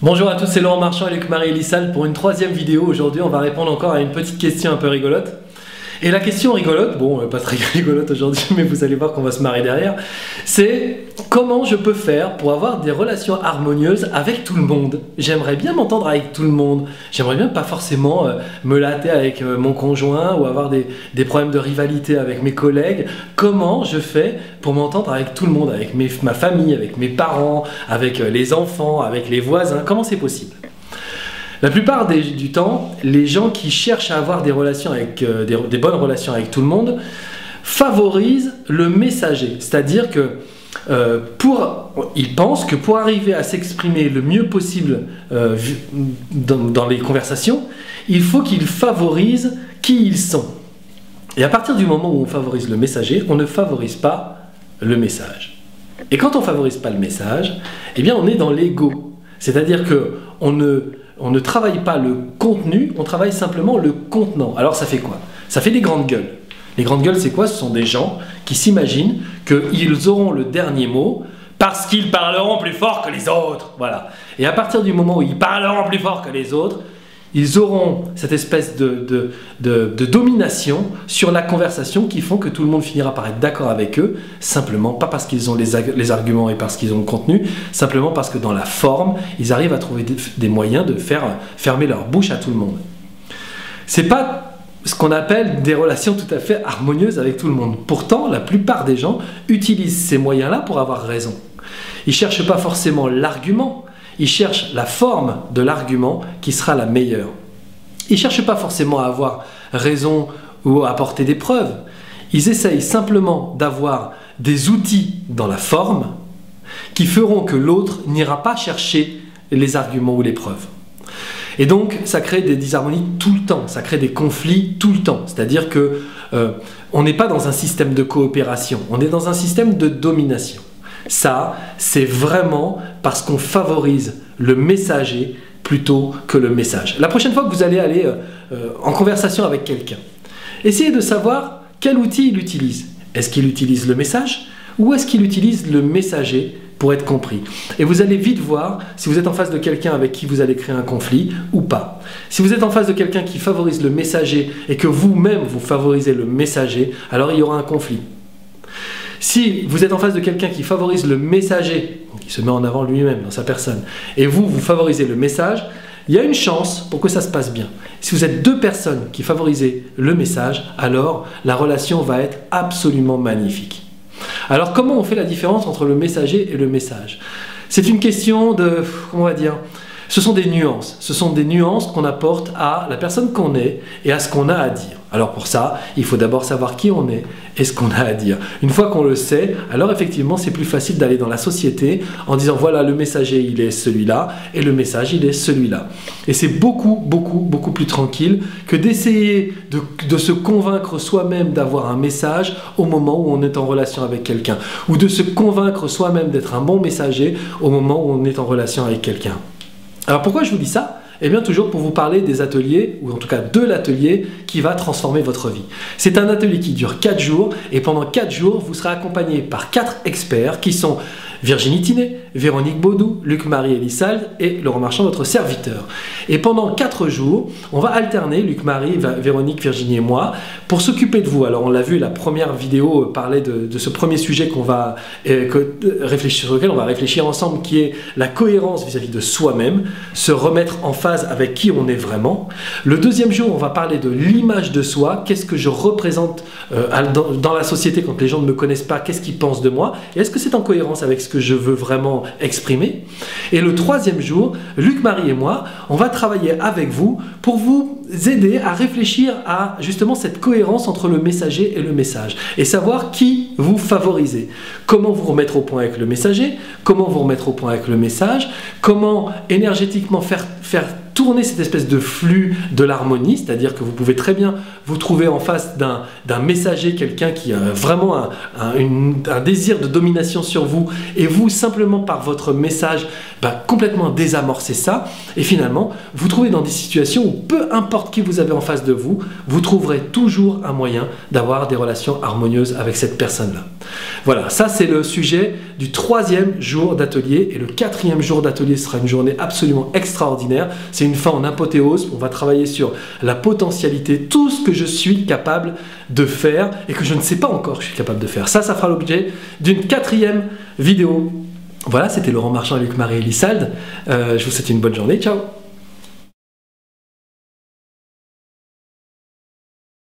Bonjour à tous, c'est Laurent Marchand et Luc-Marie Elissal pour une troisième vidéo. Aujourd'hui, on va répondre encore à une petite question un peu rigolote. Et la question rigolote, bon, pas très rigolote aujourd'hui, mais vous allez voir qu'on va se marrer derrière, c'est comment je peux faire pour avoir des relations harmonieuses avec tout le monde. J'aimerais bien m'entendre avec tout le monde. J'aimerais bien pas forcément me latter avec mon conjoint ou avoir des problèmes de rivalité avec mes collègues. Comment je fais pour m'entendre avec tout le monde, avec ma famille, avec mes parents, avec les enfants, avec les voisins? Comment c'est possible? La plupart du temps, les gens qui cherchent à avoir des relations avec, des bonnes relations avec tout le monde favorisent le messager. C'est-à-dire que ils pensent que pour arriver à s'exprimer le mieux possible dans les conversations, il faut qu'ils favorisent qui ils sont. Et à partir du moment où on favorise le messager, on ne favorise pas le message. Et quand on ne favorise pas le message, eh bien on est dans l'ego. C'est-à-dire qu'on ne travaille pas le contenu, on travaille simplement le contenant. Alors ça fait quoi? Ça fait des grandes gueules. Les grandes gueules, c'est quoi? Ce sont des gens qui s'imaginent qu'ils auront le dernier mot parce qu'ils parleront plus fort que les autres. Voilà. Et à partir du moment où ils parleront plus fort que les autres, ils auront cette espèce de domination sur la conversation qui font que tout le monde finira par être d'accord avec eux, simplement, pas parce qu'ils ont les arguments et parce qu'ils ont le contenu, simplement parce que dans la forme, ils arrivent à trouver des moyens de faire fermer leur bouche à tout le monde. C'est pas ce qu'on appelle des relations tout à fait harmonieuses avec tout le monde. Pourtant, la plupart des gens utilisent ces moyens-là pour avoir raison. Ils ne cherchent pas forcément l'argument, ils cherchent la forme de l'argument qui sera la meilleure. Ils ne cherchent pas forcément à avoir raison ou à apporter des preuves. Ils essayent simplement d'avoir des outils dans la forme qui feront que l'autre n'ira pas chercher les arguments ou les preuves. Et donc, ça crée des disharmonies tout le temps, ça crée des conflits tout le temps. C'est-à-dire que on n'est pas dans un système de coopération, on est dans un système de domination. Ça, c'est vraiment parce qu'on favorise le messager plutôt que le message. La prochaine fois que vous allez aller en conversation avec quelqu'un, essayez de savoir quel outil il utilise. Est-ce qu'il utilise le message ou est-ce qu'il utilise le messager pour être compris? Et vous allez vite voir si vous êtes en face de quelqu'un avec qui vous allez créer un conflit ou pas. Si vous êtes en face de quelqu'un qui favorise le messager et que vous-même vous favorisez le messager, alors il y aura un conflit. Si vous êtes en face de quelqu'un qui favorise le messager, qui se met en avant lui-même dans sa personne, et vous favorisez le message, il y a une chance pour que ça se passe bien. Si vous êtes deux personnes qui favorisez le message, alors la relation va être absolument magnifique. Alors comment on fait la différence entre le messager et le message? C'est une question de, comment on va dire, ce sont des nuances. Ce sont des nuances qu'on apporte à la personne qu'on est et à ce qu'on a à dire. Alors pour ça, il faut d'abord savoir qui on est et ce qu'on a à dire. Une fois qu'on le sait, alors effectivement c'est plus facile d'aller dans la société en disant voilà, le messager il est celui-là et le message il est celui-là. Et c'est beaucoup plus tranquille que d'essayer de se convaincre soi-même d'avoir un message au moment où on est en relation avec quelqu'un, ou de se convaincre soi-même d'être un bon messager au moment où on est en relation avec quelqu'un. Alors pourquoi je vous dis ça? Eh bien toujours pour vous parler des ateliers, ou en tout cas de l'atelier qui va transformer votre vie. C'est un atelier qui dure 4 jours, et pendant 4 jours, vous serez accompagné par 4 experts qui sont Virginie Tinet, Véronique Baudou, Luc-Marie Elissal et Laurent Marchand, votre serviteur. Et pendant 4 jours, on va alterner, Luc-Marie, Véronique, Virginie et moi, pour s'occuper de vous. Alors on l'a vu, la première vidéo parlait de ce premier sujet sur lequel on va réfléchir ensemble, qui est la cohérence vis-à-vis de soi-même, se remettre en phase avec qui on est vraiment. Le deuxième jour, on va parler de l'image de soi, qu'est-ce que je représente dans la société quand les gens ne me connaissent pas, qu'est-ce qu'ils pensent de moi, et est-ce que c'est en cohérence avec ce que je veux vraiment exprimer. Et le troisième jour, Luc-Marie et moi, on va travailler avec vous pour vous aider à réfléchir à justement cette cohérence entre le messager et le message, et savoir qui vous favorisez. Comment vous remettre au point avec le messager, comment vous remettre au point avec le message, comment énergétiquement faire tourner cette espèce de flux de l'harmonie, c'est-à-dire que vous pouvez très bien vous trouver en face d'un messager, quelqu'un qui a vraiment un désir de domination sur vous, et vous, simplement par votre message, complètement désamorcer ça, et finalement, vous trouvez dans des situations où peu importe qui vous avez en face de vous, vous trouverez toujours un moyen d'avoir des relations harmonieuses avec cette personne-là. Voilà, ça c'est le sujet du 3e jour d'atelier, et le 4e jour d'atelier sera une journée absolument extraordinaire. C'est une fin en apothéose. On va travailler sur la potentialité, tout ce que je suis capable de faire et que je ne sais pas encore que je suis capable de faire. Ça fera l'objet d'une 4e vidéo. Voilà, c'était Laurent Marchand avec Marie Elissalde. Je vous souhaite une bonne journée. Ciao!